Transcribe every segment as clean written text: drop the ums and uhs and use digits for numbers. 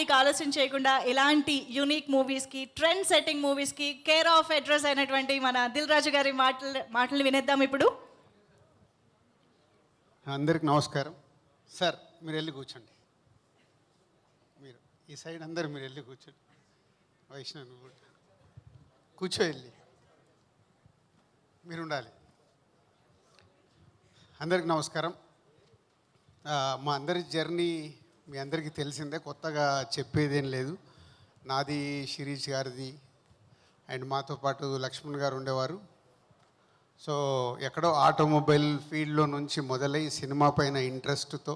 ఇక ఆలస్యం చేయకుండా ఇలాంటి యూనిక్ మూవీస్కి, ట్రెండ్ సెట్టింగ్ మూవీస్కి కేర్ ఆఫ్ అడ్రస్ అయినటువంటి మన దిల్ రాజు గారి మాటలు వినేద్దాం ఇప్పుడు. అందరికి నమస్కారం. సార్ మీరు వెళ్ళి కూర్చోండి, మీరు ఈ సైడ్ అందరు మీరు వెళ్ళి కూర్చోండి. వైష్ణవ్ నువ్వు కూర్చో, వెళ్ళి మీరు ఉండాలి. అందరికి నమస్కారం. మా అందరి జర్నీ మీ అందరికీ తెలిసిందే, కొత్తగా చెప్పేదేం లేదు. నాది, శిరీష్ గారిది అండ్ మాతో పాటు లక్ష్మణ్ గారు ఉండేవారు. సో ఎక్కడో ఆటోమొబైల్ ఫీల్డ్లో నుంచి మొదలై సినిమా పైన ఇంట్రెస్ట్తో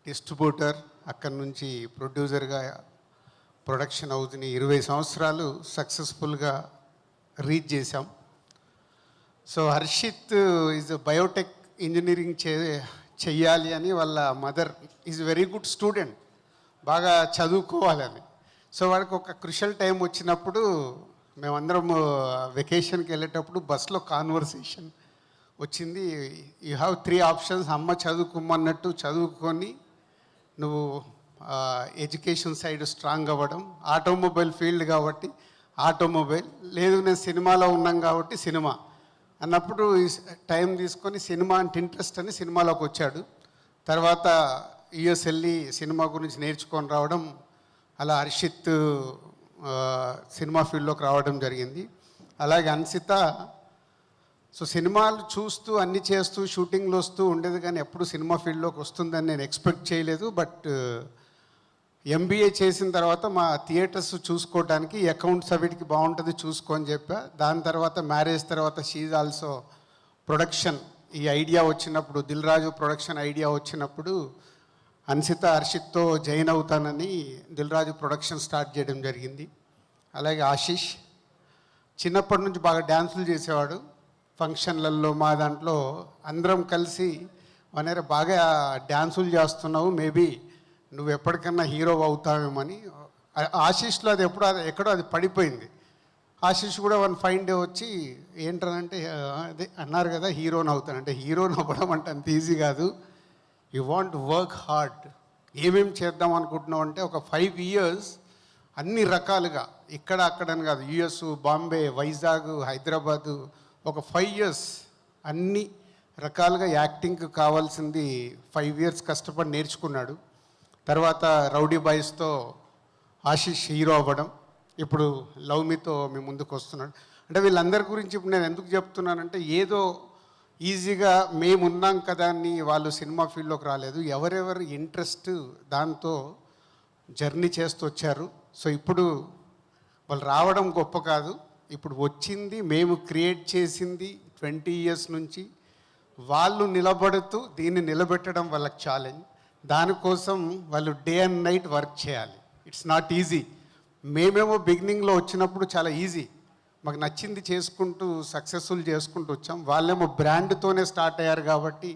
డిస్ట్రిబ్యూటర్, అక్కడి నుంచి ప్రొడ్యూసర్గా ప్రొడక్షన్ అవుతుంది. 20 సంవత్సరాలు సక్సెస్ఫుల్గా రీచ్ చేశాం. So Harshit is biotech engineering చెయ్యాలి అని వాళ్ళ mother is very good student, బాగా చదువుకోవాలని. సో వాడికి ఒక క్రుషల్ టైం వచ్చినప్పుడు మేమందరం వెకేషన్కి వెళ్ళేటప్పుడు బస్లో కాన్వర్సేషన్ వచ్చింది. You have 3 options. అమ్మ చదువుకోమన్నట్టు చదువుకొని నువ్వు ఎడ్యుకేషన్ సైడ్ స్ట్రాంగ్ అవ్వడం, ఆటోమొబైల్ ఫీల్డ్ కాబట్టి ఆటోమొబైల్, లేదు నేను సినిమాలో ఉన్నాం కాబట్టి సినిమా అన్నప్పుడు టైం తీసుకొని సినిమా అంటే ఇంట్రెస్ట్ అని సినిమాలోకి వచ్చాడు. తర్వాత యుఎస్ వెళ్ళి సినిమా గురించి నేర్చుకొని రావడం, అలా హర్షిత్ సినిమా ఫీల్డ్లోకి రావడం జరిగింది. అలాగే అన్సిత సో సినిమాలు చూస్తూ అన్నీ చేస్తూ షూటింగ్లు వస్తూ ఉండేది, కానీ ఎప్పుడు సినిమా ఫీల్డ్లోకి వస్తుందని నేను ఎక్స్పెక్ట్ చేయలేదు. బట్ ఎంబీఏ చేసిన తర్వాత మా థియేటర్స్ చూసుకోవడానికి అకౌంట్స్ అవిటికి బాగుంటుంది చూసుకొని చెప్పా. దాని తర్వాత మ్యారేజ్ తర్వాత షీజ్ ఆల్సో ప్రొడక్షన్. ఈ ఐడియా వచ్చినప్పుడు, దిల్ రాజు ప్రొడక్షన్ ఐడియా వచ్చినప్పుడు అన్సిత హర్షిత్తో జాయిన్ అవుతానని దిల్ రాజు ప్రొడక్షన్ స్టార్ట్ చేయడం జరిగింది. అలాగే ఆశీష్ చిన్నప్పటి నుంచి బాగా డ్యాన్సులు చేసేవాడు. ఫంక్షన్లలో మా దాంట్లో అందరం కలిసి వనేర బాగా డ్యాన్సులు చేస్తున్నావు, మేబీ నువ్వు ఎప్పటికన్నా హీరో అవుతావేమని. ఆశీష్లో అది ఎక్కడో అది పడిపోయింది. ఆశీష్ కూడా వన్ ఫైన్ డే వచ్చి ఏంటనంటే అదే అన్నారు కదా హీరోని అవుతానంటే, హీరోని అవ్వడం అంటే అంత ఈజీ కాదు. You want work hard. ఏమేమి చేద్దాం అనుకుంటున్నావు అంటే ఒక 5 years అన్ని రకాలుగా, ఇక్కడ అక్కడని కాదు, యుఎస్, బాంబే, వైజాగ్, హైదరాబాదు, ఒక 5 years అన్ని రకాలుగా యాక్టింగ్కి కావాల్సింది 5 years కష్టపడి నేర్చుకున్నాడు. తర్వాత రౌడీ బాయ్స్తో ఆశీష్ హీరో అవ్వడం, ఇప్పుడు లవ్ మీతో మీ ముందుకు వస్తున్నాడు. అంటే వీళ్ళందరి గురించి ఇప్పుడు నేను ఎందుకు చెప్తున్నానంటే, ఏదో ఈజీగా మేమున్నాం కదా అని వాళ్ళు సినిమా ఫీల్డ్లోకి రాలేదు. ఎవరెవరు ఇంట్రెస్ట్ దాంతో జర్నీ చేస్తూ వచ్చారు. సో ఇప్పుడు వాళ్ళు రావడం గొప్ప కాదు, ఇప్పుడు వచ్చింది మేము క్రియేట్ చేసింది 20 years నుంచి వాళ్ళు నిలబడుతూ దీన్ని నిలబెట్టడం వాళ్ళకి ఛాలెంజ్. దానికోసం వాళ్ళు డే అండ్ నైట్ వర్క్ చేయాలి. It's not easy. మేమేమో బిగినింగ్లో వచ్చినప్పుడు చాలా ఈజీ, మాకు నచ్చింది చేసుకుంటూ సక్సెస్ఫుల్ చేసుకుంటూ వచ్చాం. వాళ్ళేమో బ్రాండ్తోనే స్టార్ట్ అయ్యారు కాబట్టి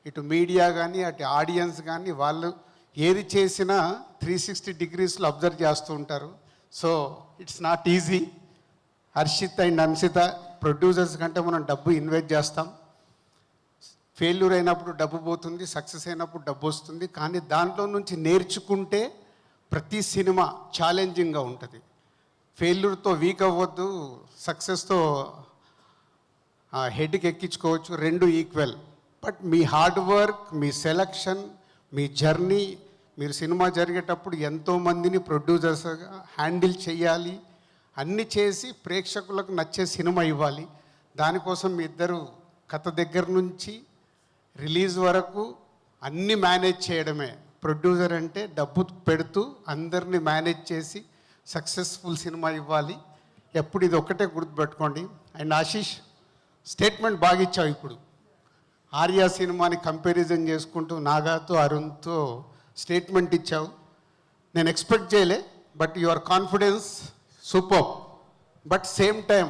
ఇటు మీడియా కానీ అటు ఆడియన్స్ కానీ వాళ్ళు ఏది చేసినా 360 degrees అబ్జర్వ్ చేస్తూ ఉంటారు. So it's not easy. Harshit and Ansita producers కంటే మనం డబ్బు ఇన్వెస్ట్ చేస్తాం. ఫెయిల్యూర్ అయినప్పుడు డబ్బు పోతుంది, సక్సెస్ అయినప్పుడు డబ్బు వస్తుంది. కానీ దాంట్లో నుంచి నేర్చుకుంటే ప్రతి సినిమా ఛాలెంజింగ్గా ఉంటుంది. ఫెయిల్యూర్తో వీక్ అవ్వద్దు, సక్సెస్తో హెడ్కి ఎక్కించుకోవచ్చు, 2 equal. But me hard work, me selection, me journey, మీరు సినిమా జరిగేటప్పుడు ఎంతోమందిని ప్రొడ్యూసర్స్గా హ్యాండిల్ చేయాలి, అన్నీ చేసి ప్రేక్షకులకు నచ్చే సినిమా ఇవ్వాలి. దానికోసం మీ ఇద్దరు కథ దగ్గర నుంచి రిలీజ్ వరకు అన్నీ మేనేజ్ చేయడమే. ప్రొడ్యూసర్ అంటే డబ్బు పెడుతూ అందరినీ మేనేజ్ చేసి సక్సెస్ఫుల్ సినిమా ఇవ్వాలి. ఎప్పుడు ఇది ఒక్కటే గుర్తుపెట్టుకోండి. అండ్ ఆశీష్ స్టేట్మెంట్ బాగా ఇచ్చావు. ఇప్పుడు ఆర్యా సినిమాని కంపారిజన్ చేసుకుంటూ నాగాతో అరుణ్తో స్టేట్మెంట్ ఇచ్చావు. నేను ఎక్స్పెక్ట్ చేయలే, but your confidence super. But same time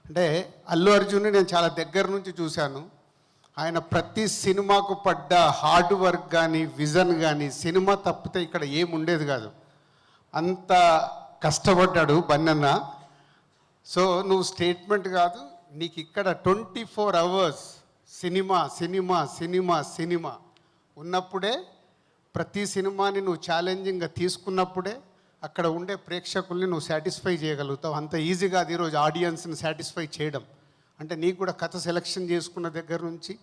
అంటే అల్లు అర్జున్ని నేను చాలా దగ్గర నుంచి చూశాను. ఆయన ప్రతి సినిమాకు పడ్డ హార్డ్ వర్క్ కానీ విజన్ కానీ, సినిమా తప్పితే ఇక్కడ ఏముండేది కాదు, అంత కష్టపడ్డాడు బన్నన్న. సో నువ్వు స్టేట్మెంట్ కాదు, నీకు ఇక్కడ 24 hours cinema cinema cinema cinema ఉన్నప్పుడే ప్రతి సినిమాని నువ్వు ఛాలెంజింగ్గా తీసుకున్నప్పుడే అక్కడ ఉండే ప్రేక్షకుల్ని నువ్వు సాటిస్ఫై చేయగలుగుతావు. అంత ఈజీగా అది ఈరోజు ఆడియన్స్ని సాటిస్ఫై చేయడం అంటే నీకు కూడా కథ సెలెక్షన్ చేసుకున్న దగ్గర నుంచి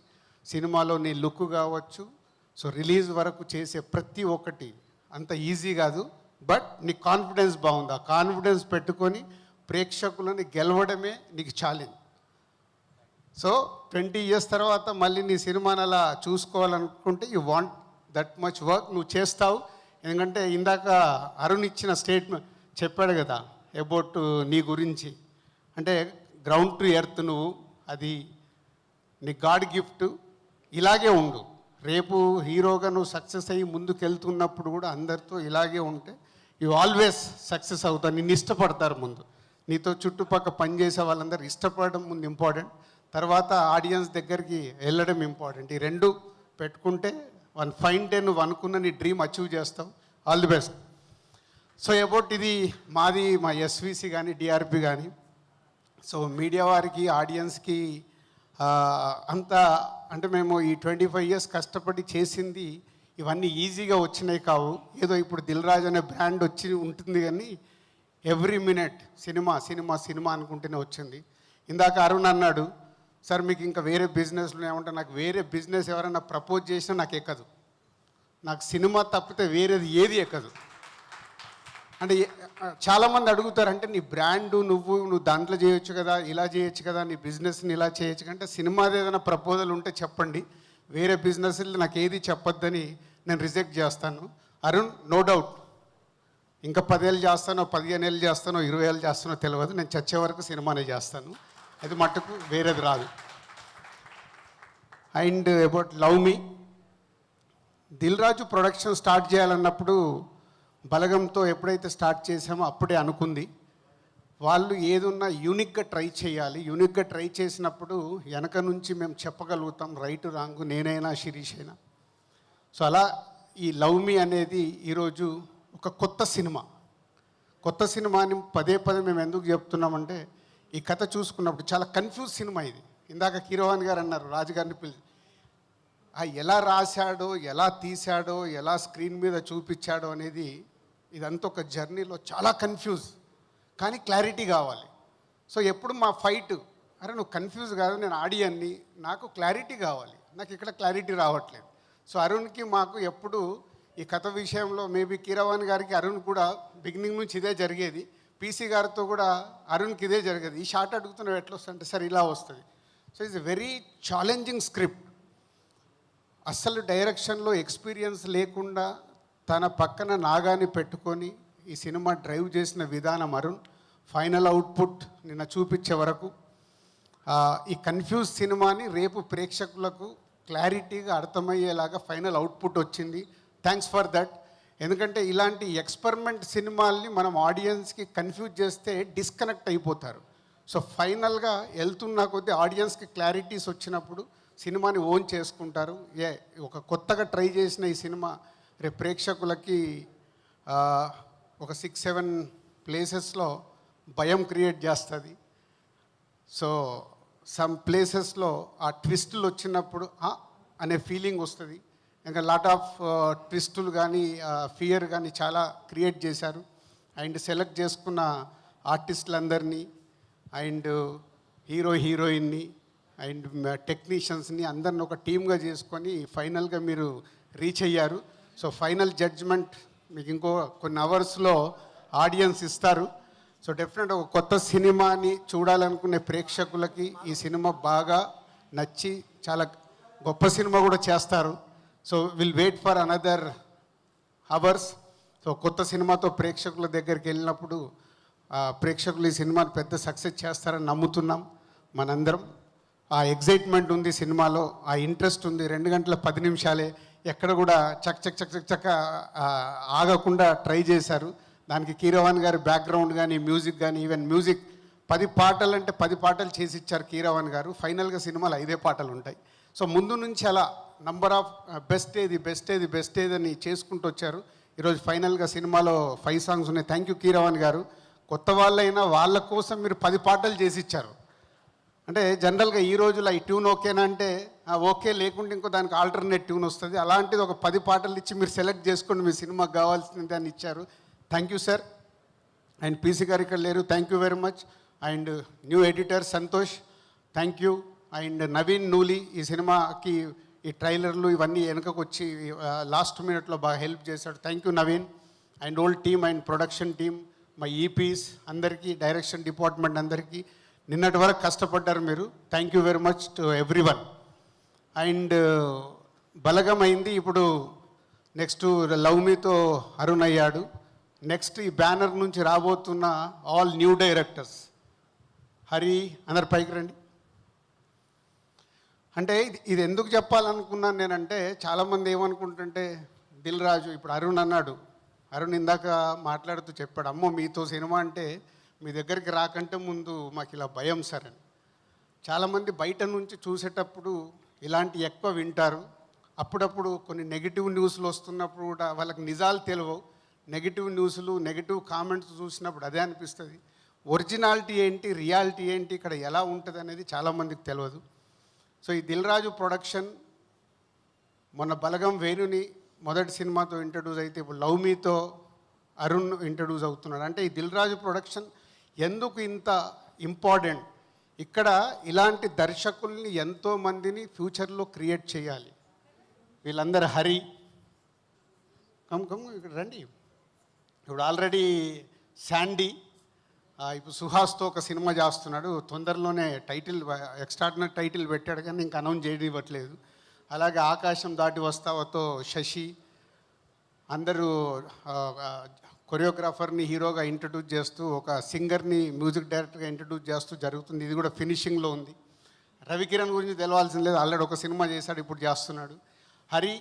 సినిమాలో నీ లుక్ కావచ్చు, సో రిలీజ్ వరకు చేసే ప్రతి ఒక్కటి అంత ఈజీ కాదు. బట్ నీ కాన్ఫిడెన్స్ బాగుంది. ఆ కాన్ఫిడెన్స్ పెట్టుకొని ప్రేక్షకులని గెలవడమే నీకు ఛాలెంజ్. సో 20 ఇయర్స్ తర్వాత మళ్ళీ నీ సినిమాని అలా చూసుకోవాలనుకుంటే you want that much work నువ్వు చేస్తావు. ఎందుకంటే ఇందాక అరుణ్ ఇచ్చిన స్టేట్మెంట్ చెప్పాడు కదా అబౌట్ నీ గురించి, అంటే గ్రౌండ్ టు ఎర్త్ నువ్వు, అది నీ గాడ్ గిఫ్ట్. ఇలాగే ఉండు. రేపు హీరోగా నువ్వు సక్సెస్ అయ్యి ముందుకు వెళ్తున్నప్పుడు కూడా అందరితో ఇలాగే ఉంటే యూ ఆల్వేస్ సక్సెస్ అవుతావు. నిన్ను ఇష్టపడతారు ముందు. నీతో చుట్టుపక్కల పనిచేసే వాళ్ళందరూ ఇష్టపడడం ముందు ఇంపార్టెంట్, తర్వాత ఆడియన్స్ దగ్గరికి వెళ్ళడం ఇంపార్టెంట్. ఈ రెండు పెట్టుకుంటే వన్ ఫైన్ డే నువ్వు అనుకున్న నీ డ్రీమ్ అచీవ్ చేస్తావు. All the best. So about ఇది మాది మా ఎస్విసి కానీ డిఆర్పి కానీ, సో మీడియా వారికి ఆడియన్స్కి అంతా అంటే మేము ఈ 25 ఇయర్స్ కష్టపడి చేసింది ఇవన్నీ ఈజీగా వచ్చినాయి కావు. ఏదో ఇప్పుడు దిల్ రాజు అనే బ్రాండ్ వచ్చి ఉంటుంది కానీ every minute cinema cinema cinema అనుకుంటూనే వచ్చింది. ఇందాక అరుణ్ అన్నాడు, సార్ మీకు ఇంకా వేరే బిజినెస్లు ఏమంటే, నాకు వేరే బిజినెస్ ఎవరైనా ప్రపోజ్ చేసినా నాకు ఎక్కదు. నాకు సినిమా తప్పితే వేరేది ఏది ఎక్కదు. అంటే చాలామంది అడుగుతారు, అంటే నీ బ్రాండు నువ్వు దాంట్లో చేయొచ్చు కదా, ఇలా చేయొచ్చు కదా, నీ బిజినెస్ని ఇలా చేయొచ్చు అంటే సినిమాది ఏదైనా ప్రపోజల్ ఉంటే చెప్పండి, వేరే బిజినెస్లు నాకు ఏది చెప్పొద్దని నేను రిజెక్ట్ చేస్తాను. అరుణ్, నో డౌట్ ఇంకా 10 ఏళ్ళు చేస్తానో 15 ఏళ్ళు చేస్తానో 20 ఏళ్ళు చేస్తానో తెలియదు, నేను చచ్చే వరకు సినిమానే చేస్తాను. అది మట్టుకు వేరేది రాదు. And about love me, Dil Raju production start చేయాలన్నప్పుడు బలగంతో ఎప్పుడైతే స్టార్ట్ చేసామో అప్పుడే అనుకుంది వాళ్ళు ఏదున్నా యూనిక్గా ట్రై చేయాలి. యూనిక్గా ట్రై చేసినప్పుడు వెనక నుంచి మేము చెప్పగలుగుతాం రైట్ రాంగ్, నేనైనా శిరీష్ అయినా. సో అలా ఈ లవ్ మీ అనేది ఈరోజు ఒక కొత్త సినిమా. కొత్త సినిమాని పదే మేము ఎందుకు చెప్తున్నామంటే, ఈ కథ చూసుకున్నప్పుడు చాలా కన్ఫ్యూజ్ సినిమా ఇది. ఇందాక కీరవాణి గారు అన్నారు, రాజుగారిని పిలిచి ఎలా రాశాడో, ఎలా తీశాడో, ఎలా స్క్రీన్ మీద చూపించాడో అనేది ఇదంతా ఒక జర్నీలో చాలా కన్ఫ్యూజ్, కానీ క్లారిటీ కావాలి. సో ఎప్పుడు మా ఫైట్, అరే నువ్వు కన్ఫ్యూజ్ కాదు, నేను ఆడియన్ని, నాకు క్లారిటీ కావాలి, నాకు ఇక్కడ క్లారిటీ రావట్లేదు. సో అరుణ్కి మాకు ఎప్పుడు ఈ కథ విషయంలో మేబీ కీరవాణి గారికి అరుణ్ కూడా బిగినింగ్ నుంచి ఇదే జరిగేది, పీసీ గారితో కూడా అరుణ్కి ఇదే జరిగేది. ఈ షార్ట్ అడుగుతున్నావు ఎట్లా వస్తుందంటే సార్ ఇలా వస్తుంది. So it's a very challenging script. అస్సలు డైరెక్షన్లో ఎక్స్పీరియన్స్ లేకుండా తన పక్కన నాగాని పెట్టుకొని ఈ సినిమా డ్రైవ్ చేసిన విధానం అరుణ్. ఫైనల్ అవుట్పుట్ నిన్న చూపించే వరకు ఈ కన్ఫ్యూజ్ సినిమాని రేపు ప్రేక్షకులకు క్లారిటీగా అర్థమయ్యేలాగా ఫైనల్ అవుట్పుట్ వచ్చింది. Thanks for that. ఎందుకంటే ఇలాంటి ఎక్స్పెరిమెంట్ సినిమాల్ని మనం ఆడియన్స్కి కన్ఫ్యూజ్ చేస్తే డిస్కనెక్ట్ అయిపోతారు. సో ఫైనల్గా వెళ్తున్న కొద్దీ ఆడియన్స్కి క్లారిటీస్ వచ్చినప్పుడు సినిమాని ఓన్ చేసుకుంటారు. ఒక కొత్తగా ట్రై చేసిన ఈ సినిమా రేపు ప్రేక్షకులకి ఒక 6-7 ప్లేసెస్లో భయం క్రియేట్ చేస్తుంది. సో సమ్ ప్లేసెస్లో ఆ ట్విస్టులు వచ్చినప్పుడు అనే ఫీలింగ్ వస్తుంది. ఇంకా లాట్ ఆఫ్ ట్విస్టులు కానీ ఫియర్ కానీ చాలా క్రియేట్ చేశారు. అండ్ సెలెక్ట్ చేసుకున్న ఆర్టిస్టులందరినీ అండ్ హీరోయిన్ని అండ్ టెక్నీషియన్స్ని అందరిని ఒక టీమ్గా చేసుకొని ఫైనల్గా మీరు రీచ్ అయ్యారు. సో ఫైనల్ జడ్జ్మెంట్ మీకు ఇంకో కొన్ని అవర్స్లో ఆడియన్స్ ఇస్తారు. సో డెఫినెట్ ఒక కొత్త సినిమాని చూడాలనుకునే ప్రేక్షకులకి ఈ సినిమా బాగా నచ్చి చాలా గొప్ప సినిమా కూడా చేస్తారు. So will wait for another hours. So కొత్త సినిమాతో ప్రేక్షకుల దగ్గరికి వెళ్ళినప్పుడు ప్రేక్షకులు ఈ సినిమాని పెద్ద సక్సెస్ చేస్తారని నమ్ముతున్నాం మనందరం. ఆ ఎగ్జైట్మెంట్ ఉంది సినిమాలో, ఆ ఇంట్రెస్ట్ ఉంది. 2 గంటల 10 నిమిషాలే, ఎక్కడ కూడా చక్క ఆగకుండా ట్రై చేశారు. దానికి కీరవాణి గారి బ్యాక్గ్రౌండ్ కానీ మ్యూజిక్ కానీ, ఈవెన్ మ్యూజిక్ 10 పాటలు అంటే 10 పాటలు చేసి ఇచ్చారు కీరవాణి గారు. ఫైనల్గా సినిమాలో 5 పాటలు ఉంటాయి. సో ముందు నుంచి అలా నంబర్ ఆఫ్ బెస్ట్ ఏది అని చేసుకుంటూ వచ్చారు. ఈరోజు ఫైనల్గా సినిమాలో 5 సాంగ్స్ ఉన్నాయి. థ్యాంక్ యూ కీరవాణి గారు. కొత్త వాళ్ళైనా వాళ్ళ కోసం మీరు 10 పాటలు చేసి ఇచ్చారు. అంటే జనరల్గా ఈ రోజులో ఈ ట్యూన్ ఓకేనా అంటే ఓకే, లేకుంటే ఇంకో దానికి ఆల్టర్నేట్ ట్యూన్ వస్తుంది. అలాంటిది ఒక 10 పాటలు ఇచ్చి మీరు సెలెక్ట్ చేసుకోండి, మీ సినిమాకి కావాల్సిన దాన్ని ఇచ్చారు. Thank you sir. And PC గారు ఇక్కడ లేరు, thank you very much. And new editor Santosh, thank you. And Naveen Nooli ఈ సినిమాకి ఈ ట్రైలర్లు ఇవన్నీ వెనకకు వచ్చి లాస్ట్ మినిట్లో బాగా హెల్ప్ చేశాడు. Thank you Naveen. And old team and production team, my EPs అందరికీ, డైరెక్షన్ డిపార్ట్మెంట్ అందరికీ, నిన్నటి వరకు కష్టపడ్డారు మీరు. Thank you very much to everyone. And Balagam అయింది, ఇప్పుడు నెక్స్ట్ లవ్ మీతో అరుణ్ అయ్యాడు. నెక్స్ట్ ఈ బ్యానర్ నుంచి రాబోతున్న ఆల్ న్యూ డైరెక్టర్స్, హరి అందరు పైకి రండి. అంటే ఇది ఎందుకు చెప్పాలనుకున్నాను నేనంటే, చాలామంది ఏమనుకుంటుంటే దిల్ రాజు, ఇప్పుడు అరుణ్ అన్నాడు, అరుణ్ ఇందాక మాట్లాడుతూ చెప్పాడు, అమ్మో మీతో సినిమా అంటే మీ దగ్గరికి రాకంటే ముందు మాకు ఇలా భయం సార్ అని. చాలామంది బయట నుంచి చూసేటప్పుడు ఇలాంటి ఎక్కువ వింటారు. అప్పుడప్పుడు కొన్ని నెగిటివ్ న్యూస్లు వస్తున్నప్పుడు కూడా వాళ్ళకి నిజాలు తెలియవు. నెగిటివ్ న్యూస్లు, నెగిటివ్ కామెంట్స్ చూసినప్పుడు అదే అనిపిస్తుంది. ఒరిజినాలిటీ ఏంటి, రియాలిటీ ఏంటి, ఇక్కడ ఎలా ఉంటుంది అనేది చాలామందికి తెలియదు. సో ఈ దిల్ రాజు ప్రొడక్షన్ మొన్న బలగం వేణుని మొదటి సినిమాతో ఇంట్రడ్యూస్ అయితే ఇప్పుడు లవ్ మీతో అరుణ్ ఇంట్రడ్యూస్ అవుతున్నాడు. అంటే ఈ దిల్ రాజు ప్రొడక్షన్ ఎందుకు ఇంత ఇంపార్టెంట్, ఇక్కడ ఇలాంటి దర్శకుల్ని ఎంతోమందిని ఫ్యూచర్లో క్రియేట్ చేయాలి. వీళ్ళందరూ హరి కమ్ ఇక్కడ రండి. ఇప్పుడు ఆల్రెడీ శాండీ, ఇప్పుడు సుహాస్తో ఒక సినిమా చేస్తున్నాడు, తొందరలోనే టైటిల్ ఎక్స్ట్రాడినరీ టైటిల్ పెట్టాడు కానీ ఇంకా అనౌన్స్ చేయనివ్వట్లేదు. అలాగే ఆకాశం దాటి వస్తావతో శశి, అందరూ కొరియోగ్రాఫర్ని హీరోగా ఇంట్రడ్యూస్ చేస్తూ, ఒక సింగర్ని మ్యూజిక్ డైరెక్టర్గా ఇంట్రడ్యూస్ చేస్తూ జరుగుతుంది. ఇది కూడా ఫినిషింగ్లో ఉంది. రవికిరణ్ గురించి తెలవాల్సిన లేదు, ఆల్రెడీ ఒక సినిమా చేశాడు, ఇప్పుడు చేస్తున్నాడు. హరి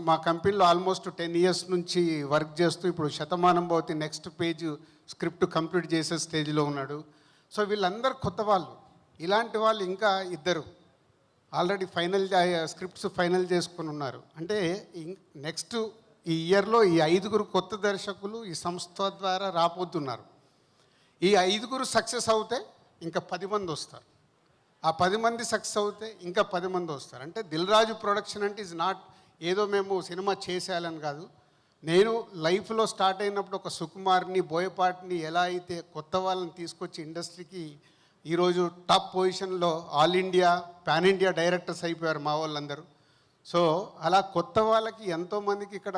మా కంపెనీలో ఆల్మోస్ట్ 10 years నుంచి వర్క్ చేస్తూ ఇప్పుడు Shatamanam Bhavati next page script complete చేసే స్టేజ్లో ఉన్నాడు. సో వీళ్ళందరూ కొత్త వాళ్ళు. ఇలాంటి వాళ్ళు ఇంకా 2 ఆల్రెడీ స్క్రిప్ట్స్ ఫైనల్ చేసుకొని ఉన్నారు. అంటే నెక్స్ట్ ఈ ఇయర్లో ఈ 5 కొత్త దర్శకులు ఈ సంస్థ ద్వారా రాబోతున్నారు. ఈ 5 సక్సెస్ అవుతే ఇంకా 10 మంది వస్తారు. ఆ 10 మంది సక్సెస్ అవుతే ఇంకా 10 మంది వస్తారు. అంటే దిల్ రాజు ప్రొడక్షన్ అంటే ఈజ్ నాట్ ఏదో మేము సినిమా చేసేయాలని కాదు. నేను లైఫ్లో స్టార్ట్ అయినప్పుడు ఒక సుకుమార్ని, బోయపాటిని ఎలా అయితే కొత్త వాళ్ళని తీసుకొచ్చి ఇండస్ట్రీకి ఈరోజు టాప్ పొజిషన్లో all India, pan India directors అయిపోయారు మా వాళ్ళందరూ. సో అలా కొత్త వాళ్ళకి ఎంతోమందికి ఇక్కడ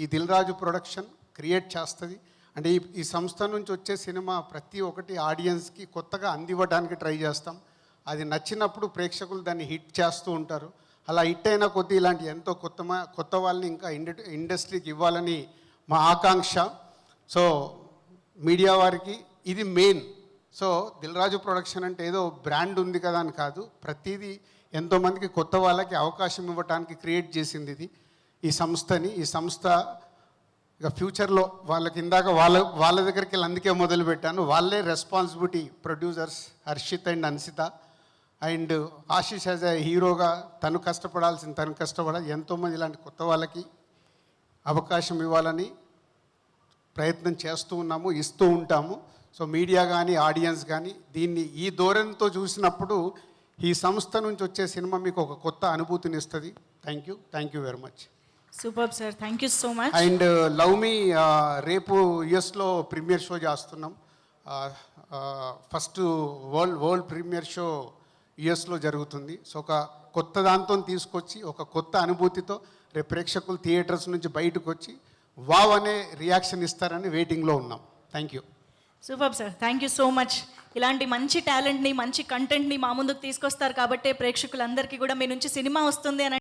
ఈ దిల్ రాజు ప్రొడక్షన్ క్రియేట్ చేస్తుంది. అంటే ఈ సంస్థ నుంచి వచ్చే సినిమా ప్రతి ఒక్కటి ఆడియన్స్కి కొత్తగా అందివ్వడానికి ట్రై చేస్తాం. అది నచ్చినప్పుడు ప్రేక్షకులు దాన్ని హిట్ చేస్తూ ఉంటారు. అలా హిట్ అయిన కొద్దీ ఇలాంటి ఎంతో కొత్త వాళ్ళని ఇంకా ఇండస్ట్రీకి ఇవ్వాలని మా ఆకాంక్ష. సో మీడియా వారికి ఇది main. So Dil Raju production అంటే ఏదో బ్రాండ్ ఉంది కదా అని కాదు, ప్రతిదీ ఎంతోమందికి కొత్త వాళ్ళకి అవకాశం ఇవ్వడానికి క్రియేట్ చేసింది ఇది ఈ సంస్థని. ఈ సంస్థ ఇక ఫ్యూచర్లో వాళ్ళకి ఇందాక వాళ్ళ దగ్గరికి వెళ్ళి అందుకే మొదలుపెట్టాను. వాళ్ళే responsibility producers Harshit and Ansita. And Ashish as a హీరోగా తను కష్టపడాలి. ఎంతోమంది ఇలాంటి కొత్త వాళ్ళకి అవకాశం ఇవ్వాలని ప్రయత్నం చేస్తూ ఉన్నాము, ఇస్తూ ఉంటాము. సో మీడియా కానీ ఆడియన్స్ కానీ దీన్ని ఈ ధోరణితో చూసినప్పుడు ఈ సంస్థ నుంచి వచ్చే సినిమా మీకు ఒక కొత్త అనుభూతిని ఇస్తుంది. Thank you very much. Super sir, thank you so much. And love మీ రేపు యుఎస్లో ప్రీమియర్ షో చేస్తున్నాం. ఫస్ట్ వరల్డ్ ప్రీమియర్ షో యుఎస్లో జరుగుతుంది. సో ఒక కొత్త దాంతో తీసుకొచ్చి ఒక కొత్త అనుభూతితో రేపు ప్రేక్షకులు థియేటర్స్ నుంచి బయటకు వచ్చి వావ్ అనే రియాక్షన్ ఇస్తారని వెయిటింగ్లో ఉన్నాం. Thank you. Super sir, thank you so much. ఇలాంటి మంచి టాలెంట్ని, మంచి కంటెంట్ని మా ముందుకు తీసుకొస్తారు కాబట్టి ప్రేక్షకులందరికీ కూడా మీ నుంచి సినిమా వస్తుంది అని